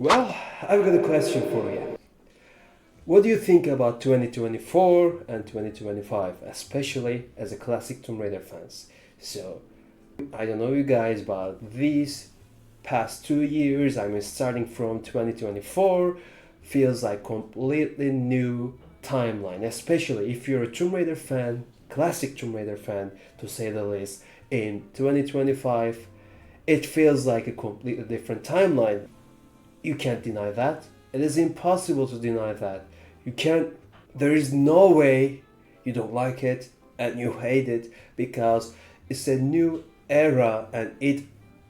Well, I've got a question for you. What do you think about 2024 and 2025, especially as a classic Tomb Raider fans? So, I don't know you guys, but these past 2 years, I mean starting from 2024, feels like completely new timeline, especially if you're a Tomb Raider fan, classic Tomb Raider fan to say the least. In 2025, it feels like a completely different timeline. You can't deny that. It is impossible to deny that. You can't, there is no way you don't like it and you hate it because it's a new era and it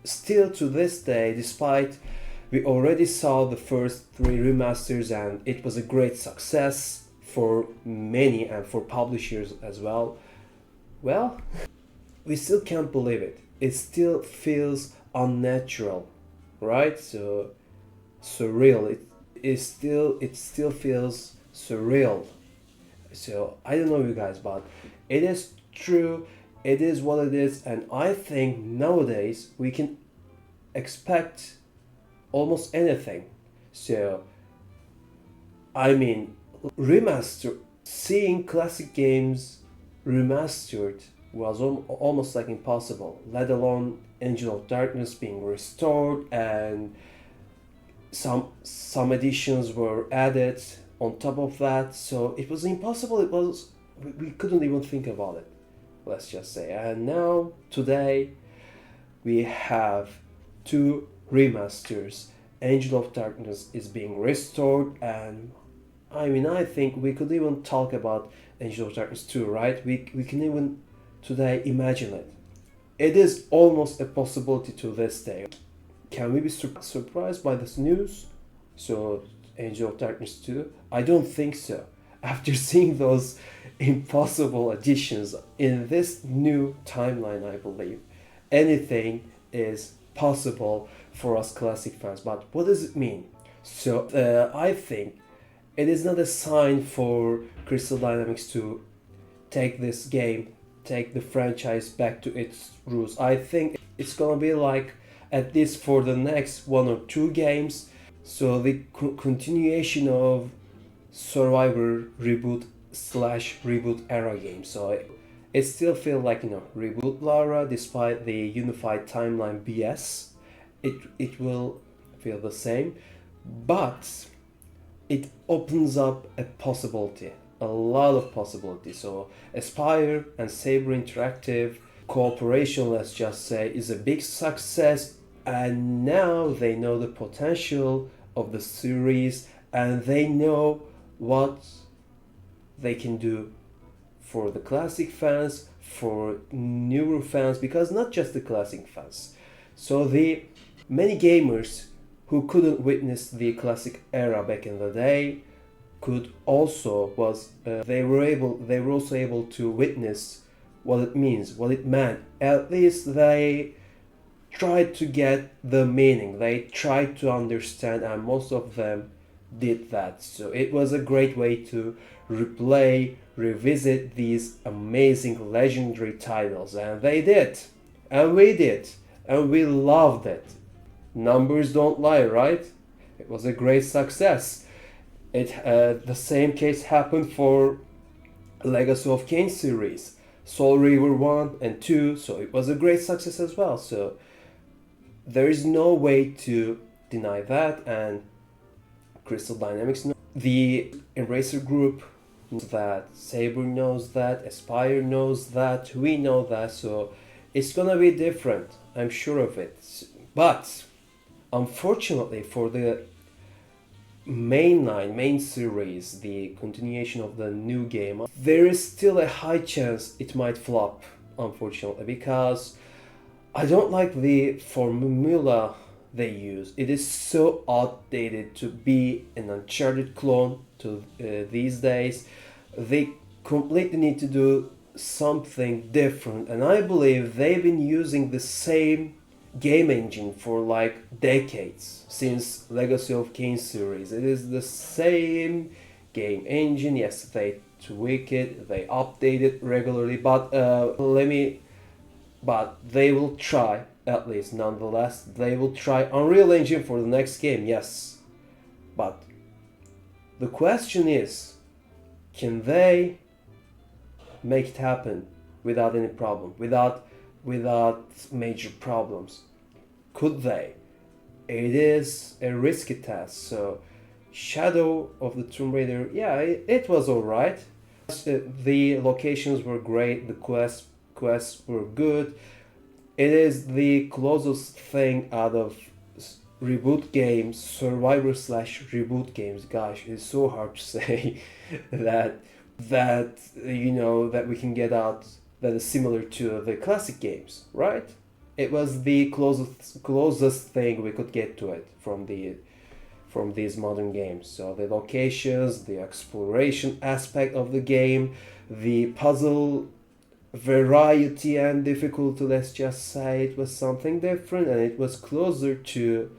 still to this day, despite we already saw the first three remasters and it was a great success for many and for publishers as well. Well, we still can't believe it. It still feels unnatural, right? So surreal. It still feels surreal. So I don't know you guys, but it is true. It is what it is, and I think nowadays we can expect almost anything. So I mean, remaster seeing classic games remastered was almost like impossible. Let alone Angel of Darkness being restored and some additions were added on top of that, so it was impossible. We couldn't even think about it, let's just say. And now today we have two remasters. Angel of Darkness is being restored, and I mean, I think we could even talk about Angel of Darkness 2, right? We can even today imagine it. It is almost a possibility to this day. Can we be surprised by this news? So, Angel of Darkness 2? I don't think so. After seeing those impossible additions in this new timeline, I believe anything is possible for us classic fans. But what does it mean? So, I think it is not a sign for Crystal Dynamics to take this game, take the franchise back to its roots. I think it's gonna be like, at least for the next one or two games, so the continuation of Survivor reboot slash reboot era game. So it still feels like, reboot Lara, despite the unified timeline BS. It will feel the same, but it opens up a possibility, a lot of possibilities. So Aspyr and Saber Interactive cooperation, let's just say, is a big success, and now they know the potential of the series and they know what they can do for the classic fans, for newer fans, because not just the classic fans. So the many gamers who couldn't witness the classic era back in the day could also was they were also able to witness what it means, what it meant. At least they tried to get the meaning, they tried to understand, and most of them did that. So it was a great way to replay, revisit these amazing legendary titles, and they did, and we did, and we loved it. Numbers don't lie, right? It was a great success. The same case happened for Legacy of Kain series, Soul River 1 and 2, so it was a great success as well. So there is no way to deny that, and Crystal Dynamics knows, the Embracer Group knows that, Saber knows that, Aspyr knows that, we know that, so it's gonna be different, I'm sure of it. But unfortunately for the main series, the continuation of the new game, there is still a high chance it might flop, unfortunately, because I don't like the formula they use. It is so outdated to be an Uncharted clone to these days. They completely need to do something different, and I believe they've been using the same game engine for like decades since Legacy of Kain series. It is the same game engine. Yes, they tweak it, they update it regularly, but they will try, at least nonetheless, they will try Unreal Engine for the next game. Yes, But the question is, can they make it happen without any problem, without major problems? Could they? It is a risky task. So Shadow of the Tomb Raider, yeah, it was alright. The locations were great, the quests were good. It is the closest thing out of reboot games, survivor slash reboot games. Gosh, it's so hard to say that we can get out that is similar to the classic games, right? It was the closest thing we could get to it from these modern games. So the locations, the exploration aspect of the game, the puzzle variety and difficulty, let's just say, it was something different, and it was closer to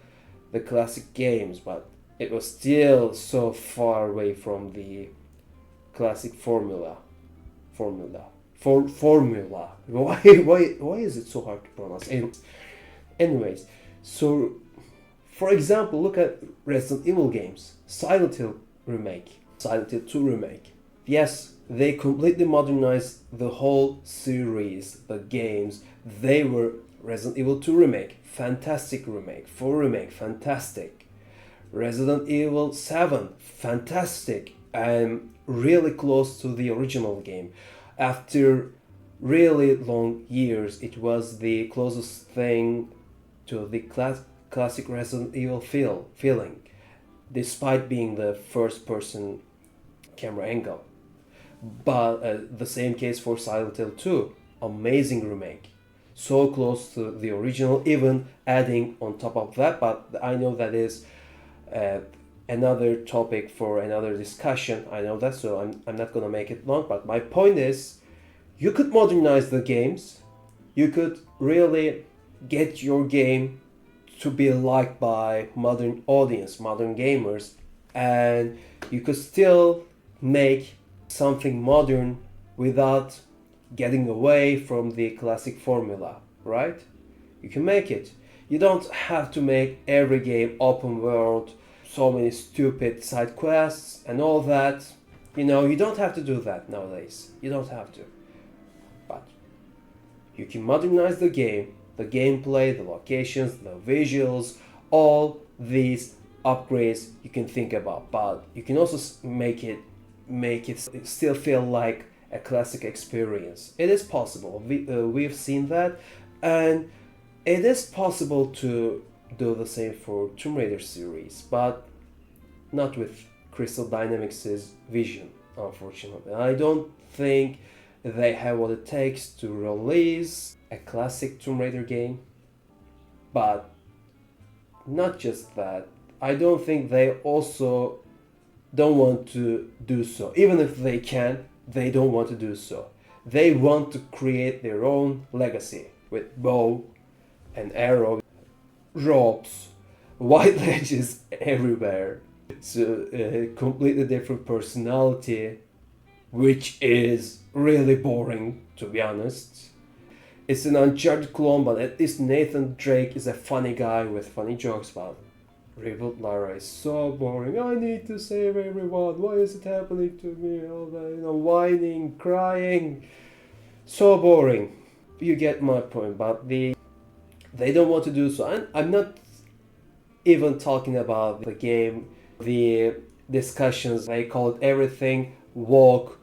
the classic games, but it was still so far away from the classic formula. Why is it so hard to pronounce? Anyways, so for example, look at Resident Evil games, Silent Hill remake, Silent Hill 2 remake. Yes, they completely modernized the whole series, the games. They were Resident Evil 2 remake, fantastic remake. 4 remake, fantastic. Resident Evil 7, fantastic, and really close to the original game. After really long years, it was the closest thing to the classic Resident Evil feeling, despite being the first person camera angle. But the same case for Silent Hill 2, amazing remake, so close to the original, even adding on top of that. But I know that is another topic for another discussion. I know that, so I'm not gonna make it long. But my point is, you could modernize the games. You could really get your game to be liked by modern audience, modern gamers, and you could still make something modern without getting away from the classic formula, right? You can make it. You don't have to make every game open world, so many stupid side quests and all that. You don't have to do that nowadays. You don't have to. But you can modernize the game, the gameplay, the locations, the visuals, all these upgrades you can think about. But you can also make it still feel like a classic experience. It is possible. We've seen that, and it is possible to do the same for Tomb Raider series, but not with Crystal Dynamics' vision, unfortunately. I don't think they have what it takes to release a classic Tomb Raider game, but not just that. I don't think they also don't want to do so. Even if they can, they don't want to do so. They want to create their own legacy with bow and arrow, ropes, white ledges everywhere. It's a completely different personality, which is really boring, to be honest. It's an Uncharted clone, but at least Nathan Drake is a funny guy with funny jokes. But Reboot Lara is so boring. I need to save everyone. Why is it happening to me? All that, whining, crying. So boring. You get my point. But they don't want to do so. I'm not even talking about the game, the discussions. They call it everything woke,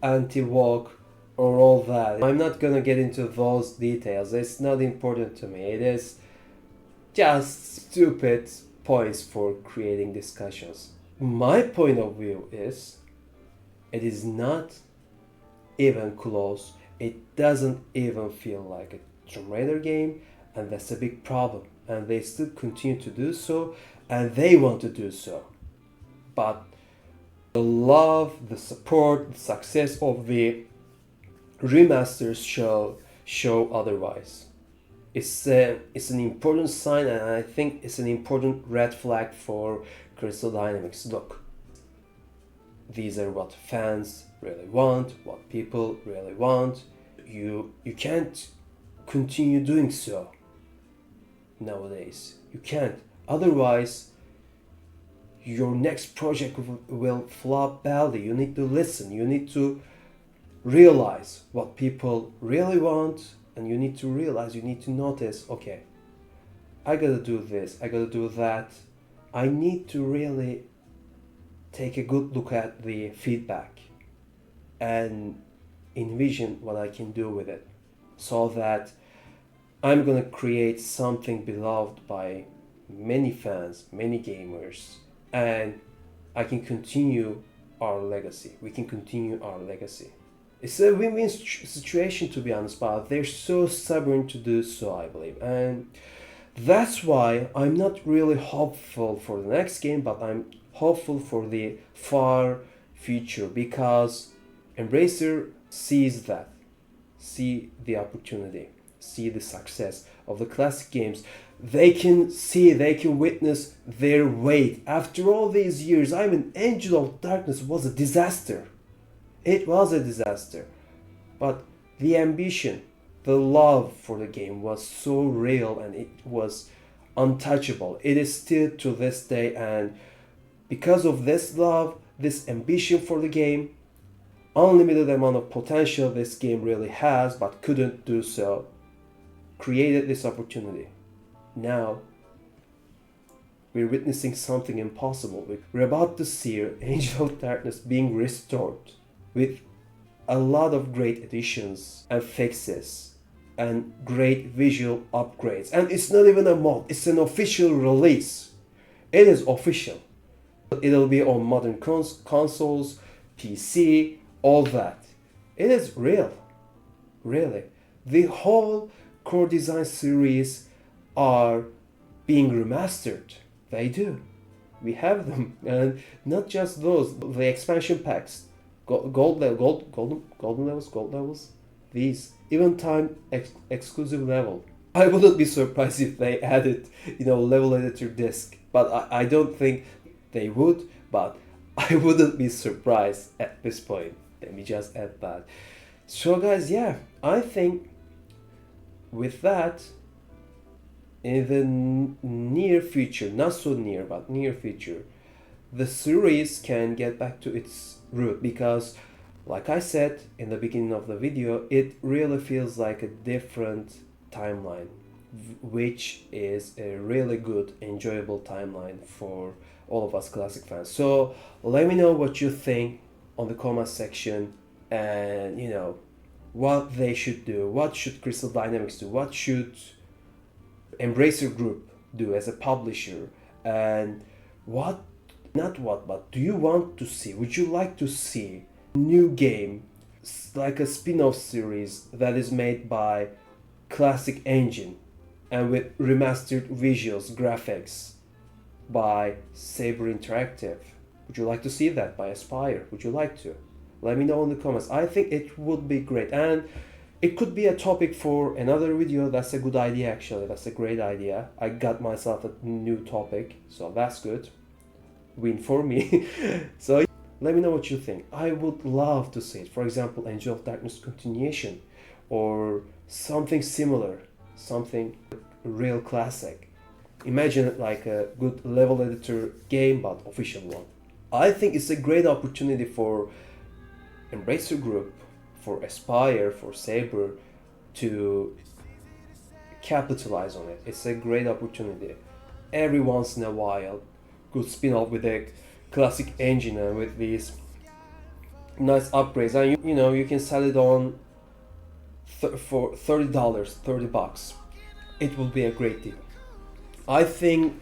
anti-woke, or all that. I'm not gonna get into those details. It's not important to me. It is just stupid points for creating discussions. My point of view is, it is not even close. It doesn't even feel like a Tomb Raider game, and that's a big problem. And they still continue to do so, and they want to do so. But the love, the support, the success of the remasters show otherwise. It's an important sign, and I think it's an important red flag for Crystal Dynamics. Look, these are what fans really want, what people really want. You can't continue doing so nowadays. You can't. Otherwise, your next project will flop badly. You need to listen, you need to realize what people really want, and you need to realize, you need to notice, okay, I gotta do this, I gotta do that. I need to really take a good look at the feedback and envision what I can do with it, so that I'm gonna create something beloved by many fans, many gamers, and I can continue our legacy. We can continue our legacy. It's a win-win situation, to be honest, but they're so stubborn to do so, I believe. And that's why I'm not really hopeful for the next game, but I'm hopeful for the far future, because Embracer sees that, see the opportunity, see the success of the classic games. They can see, they can witness their weight. After all these years, I mean, Angel of Darkness was a disaster. It was a disaster. But the ambition, the love for the game was so real, and it was untouchable. It is still to this day, and because of this love, this ambition for the game, unlimited amount of potential this game really has but couldn't do so, created this opportunity. Now we're witnessing something impossible. We're about to see Angel of Darkness being restored with a lot of great additions and fixes and great visual upgrades. And it's not even a mod, it's an official release. It is official. It'll be on modern consoles, PC, all that. It is real. Really. The whole Core Design series are being remastered. They do. We have them. And not just those, the expansion packs, golden levels, these, even time exclusive level. I wouldn't be surprised if they added, level editor disc, but I don't think they would, but I wouldn't be surprised at this point. Let me just add that. So guys, yeah, I think with that, in the near future, not so near, but near future, the series can get back to its root, because like I said in the beginning of the video, it really feels like a different timeline, which is a really good, enjoyable timeline for all of us classic fans. So let me know what you think on the comment section, and what they should do, what should Crystal Dynamics do, what should Embracer Group do as a publisher, and but do you want to see, would you like to see new game, like a spin-off series that is made by classic engine and with remastered visuals, graphics by Saber Interactive? Would you like to see that by Aspyr? Would you like to? Let me know in the comments. I think it would be great, and it could be a topic for another video. That's a good idea, actually. That's a great idea. I got myself a new topic, so that's good. Win for me. So let me know what you think. I would love to see it. For example, Angel of Darkness continuation, or something similar, something real classic. Imagine it like a good level editor game, but official one. I think it's a great opportunity for Embracer Group, for Aspyr, for Saber to capitalize on it. It's a great opportunity. Every once in a while, good spin-off with a classic engine and with these nice upgrades, and you can sell it on for $30, $30. It will be a great deal. I think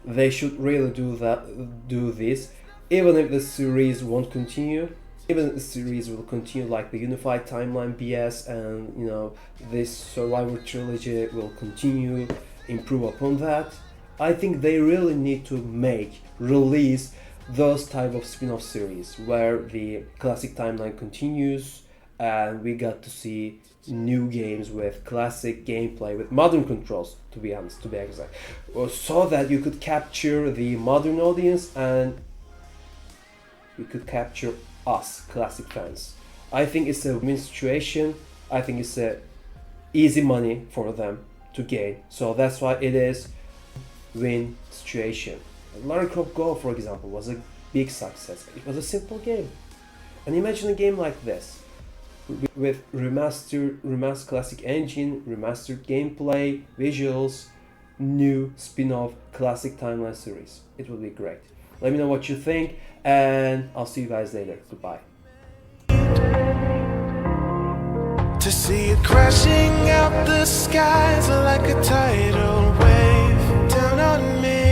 they should really do this, even if the series won't continue. Even if the series will continue, like the Unified Timeline BS, and this Survivor trilogy will continue, improve upon that. I think they really need to release those type of spin-off series where the classic timeline continues, and we got to see new games with classic gameplay, with modern controls, to be honest, to be exact, so that you could capture the modern audience and we could capture us classic fans. I think it's a win situation. I think it's a easy money for them to gain, so that's why it is win situation. Lara Croft Go, for example, was a big success. It was a simple game. And imagine a game like this with remastered classic engine, remastered gameplay, visuals, new spin-off classic timeline series. It will be great. Let me know what you think, and I'll see you guys later. Goodbye. To see it crashing out the skies like a tidal wave down on me.